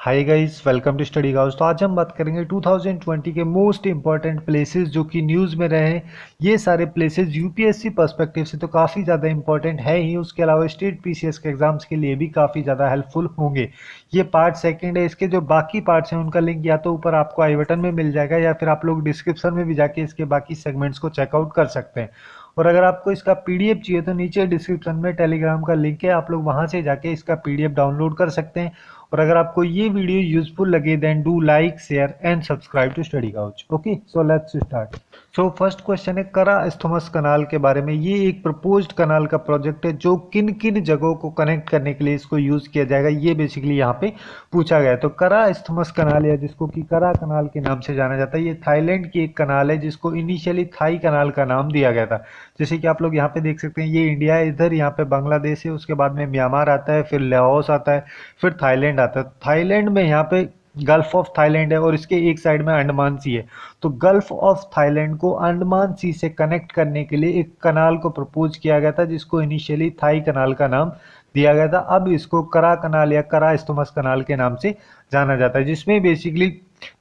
Hi guys, welcome to study Gauss. तो आज हम बात करेंगे 2020 के मोस्ट इंपॉर्टेंट प्लेसेस जो कि न्यूज़ में रहे हैं। ये सारे प्लेसेस यूपीएससी पर्सपेक्टिव से तो काफ़ी ज़्यादा इंपॉर्टेंट है ही, उसके अलावा स्टेट पीसीएस के एग्जाम्स के लिए भी काफ़ी ज़्यादा हेल्पफुल होंगे। ये पार्ट सेकंड है। इसके जो बाकी पार्ट्स हैं उनका लिंक या तो ऊपर आपको आई बटन में मिल जाएगा या फिर आप लोग डिस्क्रिप्शन में भी जाके इसके बाकी सेगमेंट्स को चेकआउट कर सकते हैं। और अगर आपको इसका पीडीएफ चाहिए तो नीचे डिस्क्रिप्शन में टेलीग्राम का लिंक है, आप लोग वहां से जाके इसका पीडीएफ डाउनलोड कर सकते हैं। और अगर आपको ये वीडियो यूजफुल लगे then do like share and subscribe to study couch. Okay, so let's start. So first question है करा इस्थमस कनाल के बारे में। ये एक प्रपोज्ड कनाल का प्रोजेक्ट है जो किन किन जगहों को कनेक्ट करने के लिए इसको यूज किया जाएगा, ये बेसिकली यहाँ पे पूछा गया है। तो करा इस्थमस कनाल या जिसको कि करा कनाल के नाम से जाना जाता है, ये थाईलैंड की एक कनाल है जिसको इनिशियली थाई कनाल का नाम दिया गया था। जैसे कि आप लोग यहाँ पे देख सकते हैं, ये इंडिया है, इधर यहाँ पे बांग्लादेश है, उसके बाद में म्यांमार आता है, फिर लाओस आता है, फिर थाईलैंड आता है। थाईलैंड में यहाँ पे गल्फ ऑफ थाईलैंड है और इसके एक साइड में अंडमान सी है। तो गल्फ ऑफ थाईलैंड को अंडमान सी से कनेक्ट करने के लिए एक कनाल को प्रपोज किया गया था जिसको इनिशियली थाई कनाल का नाम दिया गया था। अब इसको करा कनाल या करा इस्थमस कनाल के नाम से जाना जाता है, जिसमें बेसिकली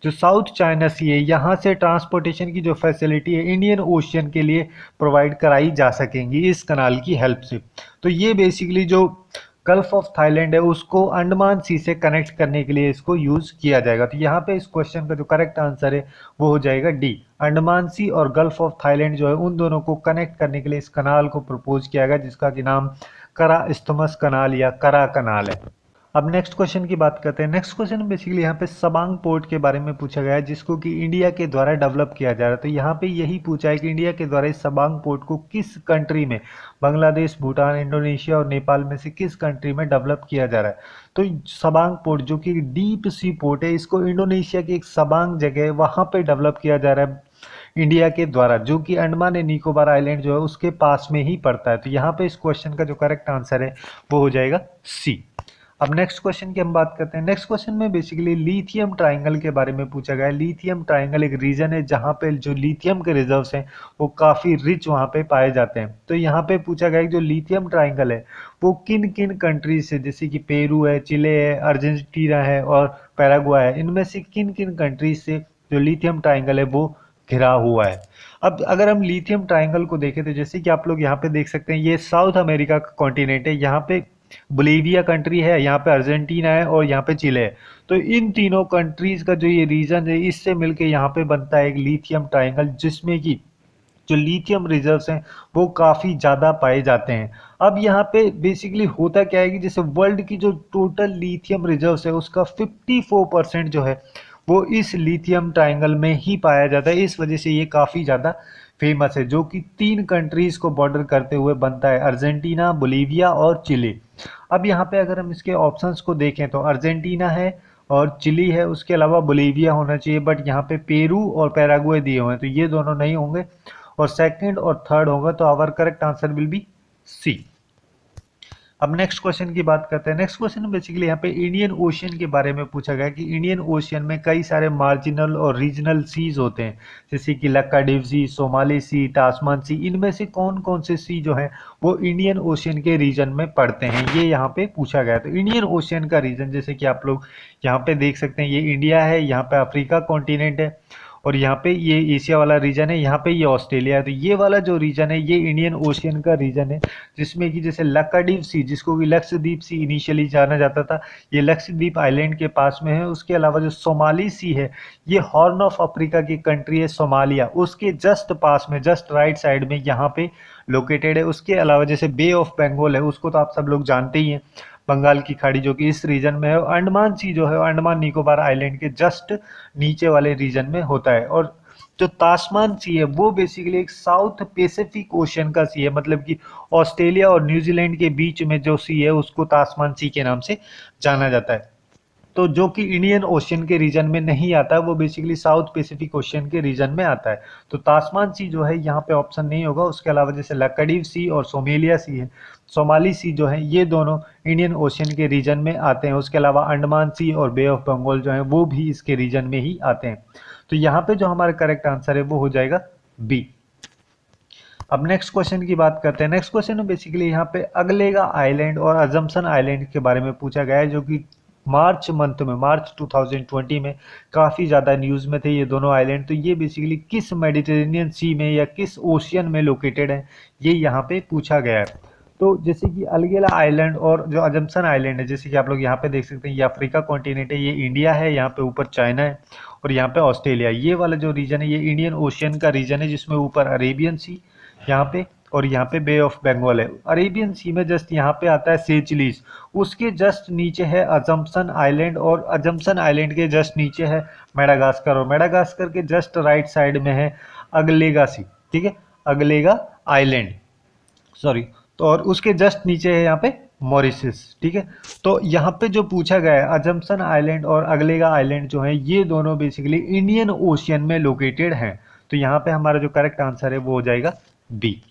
जो साउथ चाइना सी है यहाँ से ट्रांसपोर्टेशन की जो फैसिलिटी है इंडियन ओशियन के लिए प्रोवाइड कराई जा सकेंगी इस कनाल की हेल्प से। तो ये बेसिकली जो गल्फ ऑफ थाईलैंड है उसको अंडमान सी से कनेक्ट करने के लिए इसको यूज किया जाएगा। तो यहाँ पे इस क्वेश्चन का जो करेक्ट आंसर है वो हो जाएगा डी। अंडमान सी और गल्फ ऑफ थाईलैंड जो है उन दोनों को कनेक्ट करने के लिए इस कनाल को प्रपोज किया गया जिसका कि नाम करा इस्थमस कनाल या करा कनाल है। अब नेक्स्ट क्वेश्चन की बात करते हैं। नेक्स्ट क्वेश्चन बेसिकली यहाँ पे सबांग पोर्ट के बारे में पूछा गया है जिसको कि इंडिया के द्वारा डेवलप किया जा रहा है। तो यहाँ पे यही पूछा है कि इंडिया के द्वारा इस सबांग पोर्ट को किस कंट्री में, बांग्लादेश, भूटान, इंडोनेशिया और नेपाल में से किस कंट्री में डेवलप किया जा रहा है। तो सबांग पोर्ट जो कि डीप सी पोर्ट है, इसको इंडोनेशिया की एक सबांग जगह है वहाँ पे डेवलप किया जा रहा है इंडिया के द्वारा, जो कि अंडमान एंड निकोबार आइलैंड जो है उसके पास में ही पड़ता है। तो यहाँ पे इस क्वेश्चन का जो करेक्ट आंसर है वो हो जाएगा सी। अब नेक्स्ट क्वेश्चन की हम बात करते हैं। नेक्स्ट क्वेश्चन में बेसिकली लिथियम ट्रायंगल के बारे में पूछा गया है। लिथियम ट्रायंगल एक रीजन है जहाँ पे जो लिथियम के रिजर्व्स हैं वो काफ़ी रिच वहाँ पे पाए जाते हैं। तो यहाँ पे पूछा गया है कि जो लिथियम ट्रायंगल है वो किन किन कंट्रीज से, जैसे कि पेरू है, चिले है, अर्जेंटीना है और पैराग्वे है, इनमें से किन किन कंट्रीज से जो लिथियम ट्रायंगल है वो घिरा हुआ है। अब अगर हम लिथियम ट्रायंगल को देखें तो जैसे कि आप लोग यहाँ पे देख सकते हैं, ये साउथ अमेरिका का कॉन्टिनेंट है। यहाँ पे बोलीविया कंट्री है, यहाँ पे अर्जेंटीना है और यहाँ पे चिले है। तो इन तीनों कंट्रीज का जो ये रीजन है इससे मिलके यहाँ पे बनता है एक लिथियम ट्रायंगल जिसमें कि जो लिथियम रिजर्व्स हैं वो काफ़ी ज़्यादा पाए जाते हैं। अब यहाँ पे बेसिकली होता क्या है कि जैसे वर्ल्ड की जो टोटल लिथियम रिजर्व्स है उसका 54% जो है वो इस लिथियम ट्रायंगल में ही पाया जाता है। इस वजह से ये काफ़ी ज़्यादा फेमस है, जो कि तीन कंट्रीज को बॉर्डर करते हुए बनता है, अर्जेंटीना, बोलीविया और चिली। अब यहाँ पे अगर हम इसके ऑप्शंस को देखें तो अर्जेंटीना है और चिली है, उसके अलावा बोलीविया होना चाहिए, बट यहाँ पे पेरू और पैराग्वे दिए हुए हैं तो ये दोनों नहीं होंगे और सेकंड और थर्ड होगा। तो our correct answer will be C. अब नेक्स्ट क्वेश्चन की बात करते हैं। नेक्स्ट क्वेश्चन बेसिकली यहाँ पे इंडियन ओशियन के बारे में पूछा गया कि इंडियन ओशियन में कई सारे मार्जिनल और रीजनल सीज होते हैं, जैसे कि लक्काडिव सी, सोमाली सी, टास्मान सी। इनमें से कौन कौन से सी जो हैं वो इंडियन ओशियन के रीजन में पड़ते हैं, ये यहाँ पे पूछा गया। तो इंडियन ओशियन का रीजन जैसे कि आप लोग यहाँ पे देख सकते हैं, ये इंडिया है, यहाँ पे अफ्रीका कॉन्टिनेंट है और यहाँ पे ये एशिया वाला रीजन है, यहाँ पे ये ऑस्ट्रेलिया है। तो ये वाला जो रीजन है ये इंडियन ओशियन का रीजन है, जिसमें कि जैसे लक्षद्वीप सी, जिसको कि लक्षद्वीप सी इनिशियली जाना जाता था, ये लक्षद्वीप आइलैंड के पास में है। उसके अलावा जो सोमाली सी है ये हॉर्न ऑफ अफ्रीका की कंट्री है सोमालिया, उसके जस्ट पास में, जस्ट राइट साइड में यहाँ पे लोकेटेड है। उसके अलावा जैसे बे ऑफ बंगाल है, उसको तो आप सब लोग जानते ही हैं, बंगाल की खाड़ी जो कि इस रीजन में है। अंडमान सी जो है अंडमान निकोबार आइलैंड के जस्ट नीचे वाले रीजन में होता है। और जो तास्मान सी है वो बेसिकली एक साउथ पैसिफिक ओशन का सी है, मतलब कि ऑस्ट्रेलिया और न्यूजीलैंड के बीच में जो सी है उसको तास्मान सी के नाम से जाना जाता है। तो जो कि इंडियन ओशियन के रीजन में नहीं आता है, वो बेसिकली साउथ पैसिफिक ओशियन के रीजन में आता है। तो तास्मान सी जो है यहाँ पे ऑप्शन नहीं होगा। उसके अलावा जैसे लक्षद्वीप सी और सोमेलिया सी है, सोमाली सी जो है, ये दोनों इंडियन ओशियन के रीजन में आते हैं। उसके अलावा अंडमान सी और बे ऑफ बंगाल जो है वो भी इसके रीजन में ही आते हैं। तो यहाँ पे जो हमारा करेक्ट आंसर है वो हो जाएगा बी। अब नेक्स्ट क्वेश्चन की बात करते हैं। नेक्स्ट क्वेश्चन में बेसिकली यहाँ पे अगलेगा आइलैंड और अजम्पशन आइलैंड के बारे में पूछा गया है, जो कि मार्च मंथ में, मार्च 2020 में काफ़ी ज़्यादा न्यूज़ में थे ये दोनों आइलैंड। तो ये बेसिकली किस मेडिटेरेनियन सी में या किस ओशियन में लोकेटेड है, ये यहाँ पे पूछा गया है। तो जैसे कि अलगेला आइलैंड और जो अजम्पशन आइलैंड है, जैसे कि आप लोग यहाँ पे देख सकते हैं, ये अफ्रीका कॉन्टिनेंट है, ये इंडिया है, यहाँ पे ऊपर चाइना है और यहाँ पे ऑस्ट्रेलिया। ये वाला जो रीजन है ये इंडियन ओशियन का रीजन है, जिसमें ऊपर अरेबियन सी यहाँ पे और यहाँ पे बे ऑफ बंगाल है। अरेबियन सी में जस्ट यहाँ पे आता है सेचिलीज, उसके जस्ट नीचे है अजम्पशन आइलैंड और अजम्पशन आइलैंड के जस्ट नीचे है मेडागास्कर और मेडागास्कर के जस्ट राइट साइड में है अगलेगा सी, ठीक है, अगलेगा आइलैंड, सॉरी। तो और उसके जस्ट नीचे है यहाँ पे मॉरिशस, ठीक है। तो यहाँ पे जो पूछा गया है अजम्पशन आइलैंड और अगलेगा आइलैंड जो है ये दोनों बेसिकली इंडियन ओशियन में लोकेटेड हैं। तो यहाँ पे हमारा जो करेक्ट आंसर है वो हो जाएगा बी।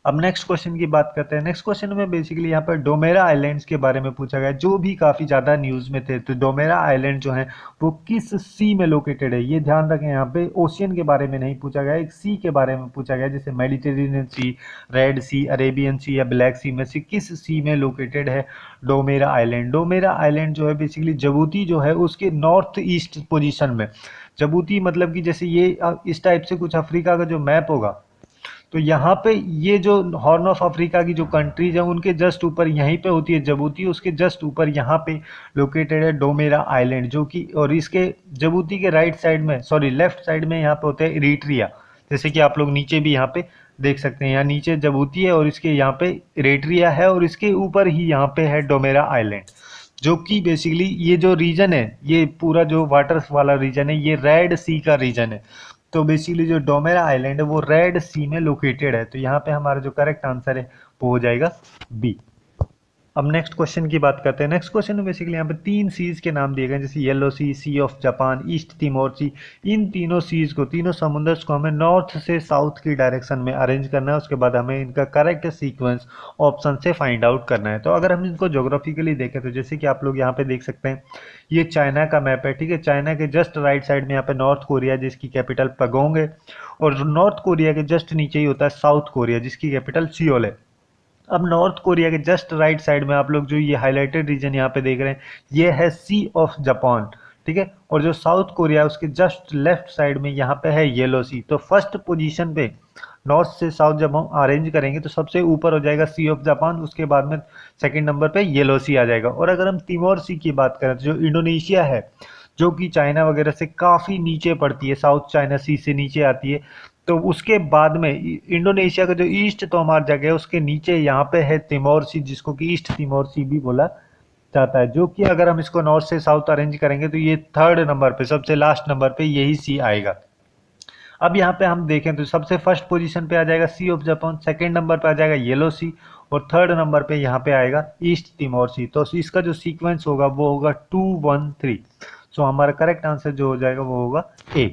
अब नेक्स्ट क्वेश्चन की बात करते हैं। नेक्स्ट क्वेश्चन में बेसिकली यहाँ पर डोमेरा आइलैंड्स के बारे में पूछा गया, जो भी काफ़ी ज़्यादा न्यूज़ में थे। तो डोमेरा आइलैंड जो है वो किस सी में लोकेटेड है, ये ध्यान रखें, यहाँ पे ओशियन के बारे में नहीं पूछा गया, एक सी के बारे में पूछा गया, जैसे मेडिटेरेनियन सी, रेड सी, अरेबियन सी या ब्लैक सी में से किस सी में लोकेटेड है डोमेरा आइलैंड। डोमेरा आइलैंड जो है बेसिकली जिबूती जो है उसके नॉर्थ ईस्ट पोजिशन में। जिबूती मतलब कि जैसे ये इस टाइप से कुछ अफ्रीका का जो मैप होगा, तो यहाँ पे ये जो हॉर्न ऑफ अफ्रीका की जो कंट्रीज है उनके जस्ट ऊपर यहीं पे होती है जिबूती, उसके जस्ट ऊपर यहाँ पे लोकेटेड है डोमेरा आइलैंड, जो कि और इसके जिबूती के राइट साइड में, सॉरी लेफ्ट साइड में यहाँ पे होता है इरिट्रिया। जैसे कि आप लोग नीचे भी यहाँ पे देख सकते हैं, यहाँ नीचे जिबूती है और इसके यहाँ पे इरिट्रिया है और इसके ऊपर ही यहाँ पे है डोमेरा आइलैंड, जो कि बेसिकली ये जो रीजन है, ये पूरा जो वाटर्स वाला रीजन है, ये रेड सी का रीजन है। तो बेसिकली जो डोमेरा आइलैंड है वो रेड सी में लोकेटेड है। तो यहाँ पे हमारा जो करेक्ट आंसर है वो हो जाएगा बी। अब नेक्स्ट क्वेश्चन की बात करते हैं। नेक्स्ट क्वेश्चन में बेसिकली यहाँ पे 3 सीज के नाम दिए गए, जैसे yellow sea, sea of Japan, east Timor sea. इन तीनों सीज को, तीनों समुद्र को हमें नॉर्थ से साउथ की डायरेक्शन में अरेंज करना है। उसके बाद हमें इनका करेक्ट सीक्वेंस ऑप्शन से फाइंड आउट करना है। तो अगर हम इनको जोग्राफिकली देखें तो जैसे कि आप लोग यहाँ पे देख सकते हैं, ये चाइना का मैप है, ठीक है। चाइना के जस्ट राइट साइड में यहाँ पे नॉर्थ कोरिया जिसकी कैपिटल पगोंग है, और नॉर्थ कोरिया के जस्ट नीचे ही होता है साउथ कोरिया जिसकी कैपिटल सियोल है। अब नॉर्थ कोरिया के जस्ट राइट साइड में आप लोग जो ये हाईलाइटेड रीजन यहाँ पे देख रहे हैं, ये है सी ऑफ जापान, ठीक है। और जो साउथ कोरिया है उसके जस्ट लेफ्ट साइड में यहाँ पे है येलो सी। तो फर्स्ट पोजीशन पे नॉर्थ से साउथ जब हम अरेंज करेंगे तो सबसे ऊपर हो जाएगा सी ऑफ जापान, उसके बाद में सेकंड नंबर पे येलो सी आ जाएगा। और अगर हम तिमोर सी की बात करें तो जो इंडोनेशिया है, जो कि चाइना वगैरह से काफ़ी नीचे पड़ती है, साउथ चाइना सी से नीचे आती है, तो उसके बाद में इंडोनेशिया का जो ईस्ट तोमार जगह है उसके नीचे यहाँ पे है तिमोर सी, जिसको कि ईस्ट तिमोर सी भी बोला जाता है, जो कि अगर हम इसको नॉर्थ से साउथ अरेंज करेंगे तो ये थर्ड नंबर पे, सबसे लास्ट नंबर पे यही सी आएगा। अब यहाँ पे हम देखें तो सबसे फर्स्ट पोजीशन पे आ जाएगा सी ऑफ जापान, सेकंड नंबर पे आ जाएगा येलो सी और थर्ड नंबर पे यहाँ पे आएगा ईस्ट तिमोर सी। तो इसका जो सीक्वेंस होगा वो होगा 213। सो हमारा करेक्ट आंसर जो हो जाएगा वो होगा ए।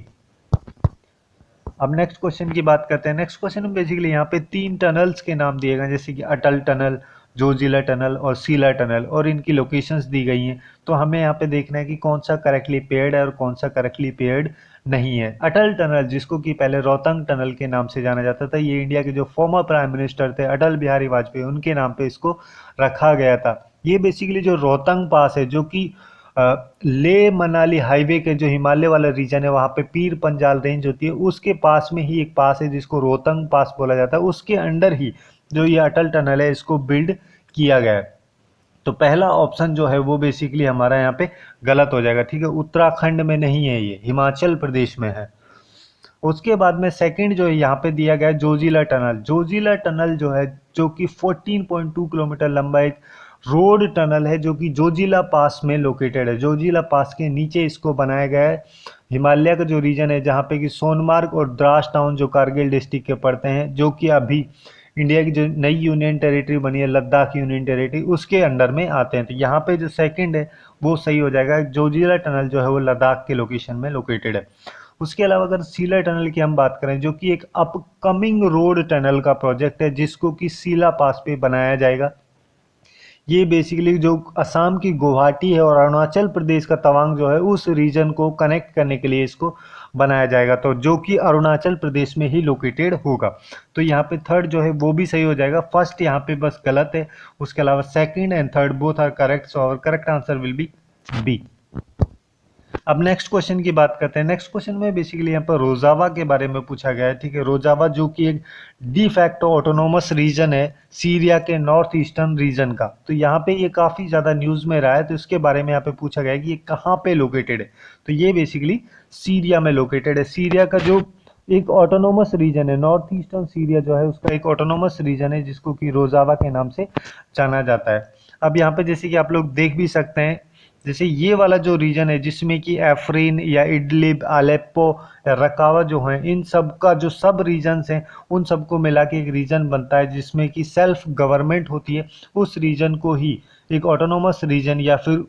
अब नेक्स्ट क्वेश्चन की बात करते हैं। नेक्स्ट क्वेश्चन में बेसिकली यहाँ पे 3 टनल्स के नाम दिए गए, जैसे कि अटल टनल, जोजिला टनल और सीला टनल, और इनकी लोकेशंस दी गई हैं। तो हमें यहाँ पे देखना है कि कौन सा करेक्टली पेयर्ड है और कौन सा करेक्टली पेयर्ड नहीं है। अटल टनल, जिसको कि पहले रोहतांग टनल के नाम से जाना जाता था, ये इंडिया के जो फॉर्मर प्राइम मिनिस्टर थे अटल बिहारी वाजपेयी, उनके नाम पे इसको रखा गया था। ये बेसिकली जो रोहतांग पास है, जो कि ले मनाली हाईवे के जो हिमालय वाला रीजन है, वहाँ पे पीर पंजाल रेंज होती है, उसके पास में ही एक पास है जिसको रोहतांग पास बोला जाता है। उसके अंडर ही जो ये अटल टनल है इसको बिल्ड किया गया है। तो पहला ऑप्शन जो है वो बेसिकली हमारा यहाँ पे गलत हो जाएगा, ठीक है। उत्तराखंड में नहीं है, ये हिमाचल प्रदेश में है। उसके बाद में सेकंड जो है यहाँ पे दिया गया है जोजिला टनल। जोजिला टनल जो है, जो कि 14.2 किलोमीटर लंबा एक रोड टनल है, जो कि जोजिला पास में लोकेटेड है। जोजिला पास के नीचे इसको बनाया गया है। हिमालय का जो रीजन है जहाँ पे कि सोनमार्ग और द्रास टाउन जो कारगिल डिस्ट्रिक्ट के पड़ते हैं, जो कि अभी इंडिया की जो नई यूनियन टेरिटरी बनी है लद्दाख यूनियन टेरिटरी, उसके अंडर में आते हैं। तो यहाँ पे जो सेकंड है वो सही हो जाएगा। जोजिला टनल जो है वो लद्दाख के लोकेशन में लोकेटेड है। उसके अलावा अगर सीला टनल की हम बात करें, जो कि एक अपकमिंग रोड टनल का प्रोजेक्ट है, जिसको कि सीला पास पे बनाया जाएगा, ये बेसिकली जो असम की गुवाहाटी है और अरुणाचल प्रदेश का तवांग जो है उस रीजन को कनेक्ट करने के लिए इसको बनाया जाएगा, तो जो कि अरुणाचल प्रदेश में ही लोकेटेड होगा। तो यहाँ पे थर्ड जो है वो भी सही हो जाएगा, फर्स्ट यहाँ पे बस गलत है, उसके अलावा second and third both are correct, so our correct answer will be B. अब नेक्स्ट क्वेश्चन की बात करते हैं। नेक्स्ट क्वेश्चन में बेसिकली यहाँ पर रोजावा के बारे में पूछा गया है, ठीक है। रोजावा जो कि एक डी फैक्टो ऑटोनोमस रीजन है सीरिया के नॉर्थ ईस्टर्न रीजन का, तो यहाँ पे ये काफ़ी ज़्यादा न्यूज़ में रहा है, तो इसके बारे में यहाँ पे पूछा गया है कि ये कहाँ पे लोकेटेड है। तो ये बेसिकली सीरिया में लोकेटेड है। सीरिया का जो एक ऑटोनोमस रीजन है, नॉर्थ ईस्टर्न सीरिया जो है उसका एक ऑटोनोमस रीजन है जिसको कि रोजावा के नाम से जाना जाता है। अब यहाँ पे जैसे कि आप लोग देख भी सकते हैं, जैसे ये वाला जो रीजन है जिसमें कि एफरीन या इडलिब, अलेप्पो, रकावा जो है, इन सब का जो सब रीजन्स हैं उन सबको मिला के एक रीजन बनता है जिसमें कि सेल्फ गवर्नमेंट होती है। उस रीजन को ही एक ऑटोनोमस रीजन या फिर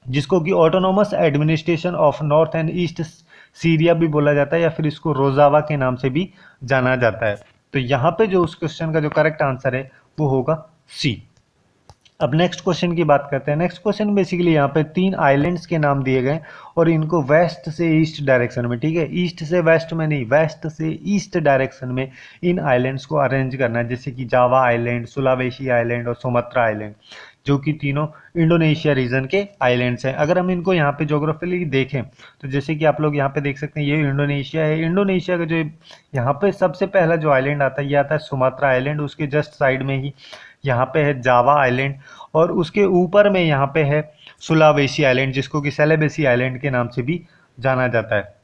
जिसको कि autonomous administration of north and east Syria भी बोला जाता है, या फिर इसको रोजावा के नाम से भी जाना जाता है। तो यहाँ पे जो उस क्वेश्चन का जो करेक्ट आंसर है वो होगा सी। अब नेक्स्ट क्वेश्चन की बात करते हैं। नेक्स्ट क्वेश्चन बेसिकली यहाँ पे 3 आइलैंड्स के नाम दिए गए और इनको वेस्ट से ईस्ट डायरेक्शन में, ठीक है, ईस्ट से वेस्ट में नहीं, वेस्ट से ईस्ट डायरेक्शन में इन आइलैंड्स को अरेंज करना है, जैसे कि जावा आइलैंड, सुलावेशी आइलैंड और सुमात्रा आइलैंड, जो कि तीनों इंडोनेशिया रीजन के आइलैंड्स हैं। अगर हम इनको यहाँ पे जोग्राफिकली देखें तो जैसे कि आप लोग यहाँ पे देख सकते हैं ये इंडोनेशिया है। इंडोनेशिया का जो यहाँ पे सबसे पहला जो आइलैंड आता है ये आता है सुमात्रा आइलैंड, उसके जस्ट साइड में ही यहाँ पे है जावा आइलैंड और उसके ऊपर में यहाँ पे है सुलावेशी आइलैंड जिसको कि सेलेबेसी आइलैंड के नाम से भी जाना जाता है।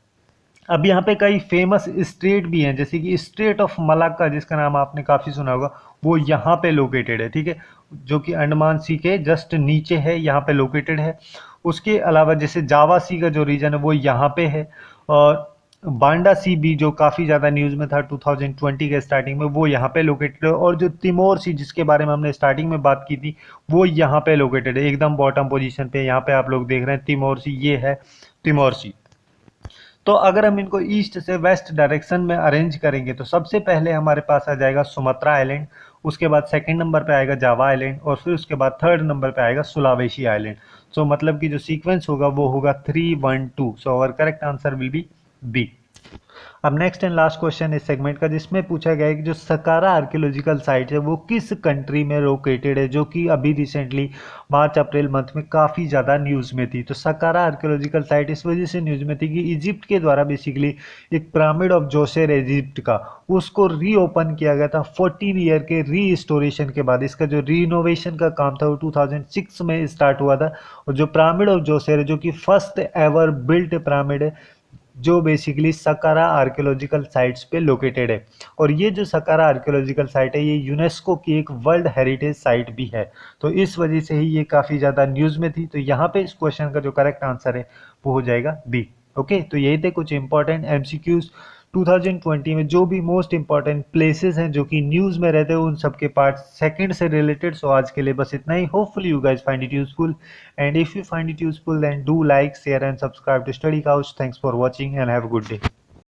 अब यहाँ पे कई फेमस स्टेट भी हैं, जैसे कि स्टेट ऑफ मलाक्का जिसका नाम आपने काफ़ी सुना होगा, वो यहाँ पे लोकेटेड है, ठीक है, जो कि अंडमान सी के जस्ट नीचे है, यहाँ पे लोकेटेड है। उसके अलावा जैसे जावा सी का जो रीजन है वो यहाँ पे है, और बांडा सी भी जो काफ़ी ज़्यादा न्यूज़ में था 2020 के स्टार्टिंग में, वो यहाँ पे लोकेटेड है। और जो तिमोर सी जिसके बारे में हमने स्टार्टिंग में बात की थी वो यहाँ पे लोकेटेड है, एकदम बॉटम पोजीशन पे। यहाँ पे आप लोग देख रहे हैं तिमोर सी, ये है तिमोर सी। तो अगर हम इनको ईस्ट से वेस्ट डायरेक्शन में अरेंज करेंगे तो सबसे पहले हमारे पास आ जाएगा सुमात्रा आइलैंड, उसके बाद सेकंड नंबर पे आएगा जावा आइलैंड और फिर उसके बाद थर्ड नंबर पे आएगा सुलावेशी आइलैंड। सो मतलब कि जो सीक्वेंस होगा वो होगा 3-1-2। So our correct answer will be B. अब नेक्स्ट एंड लास्ट क्वेश्चन इस सेगमेंट का, जिसमें पूछा गया है कि जो सकारा आर्कियोलॉजिकल साइट है वो किस कंट्री में लोकेटेड है, जो कि अभी रिसेंटली मार्च अप्रैल मंथ में काफ़ी ज़्यादा न्यूज़ में थी। तो सकारा आर्कियोलॉजिकल साइट इस वजह से न्यूज़ में थी कि इजिप्ट के द्वारा बेसिकली एक पिरामिड ऑफ जोसेर इजिप्ट का उसको रीओपन किया गया था 14 ईयर के रीस्टोरेशन के बाद। इसका जो रीनोवेशन का काम था वो 2006 में स्टार्ट हुआ था। और जो पिरामिड ऑफ जोसेर है जो कि फर्स्ट एवर बिल्ट पिरामिड है जो बेसिकली सकारा आर्कियोलॉजिकल साइट्स पे लोकेटेड है। और ये जो सकारा आर्कियोलॉजिकल साइट है ये यूनेस्को की एक वर्ल्ड हेरिटेज साइट भी है, तो इस वजह से ही ये काफ़ी ज़्यादा न्यूज़ में थी। तो यहाँ पे इस क्वेश्चन का जो करेक्ट आंसर है वो हो जाएगा बी। ओके, तो यही थे कुछ इंपॉर्टेंट एमसीक्यूज 2020 में जो भी मोस्ट इंपॉर्टेंट प्लेसेस हैं जो कि न्यूज़ में रहते हैं उन सब के पार्ट सेकंड से रिलेटेड। सो आज के लिए बस इतना ही। Hopefully you guys find it useful, and if you find it useful then do like, share and subscribe to Study Couch. Thanks for watching and have a good day.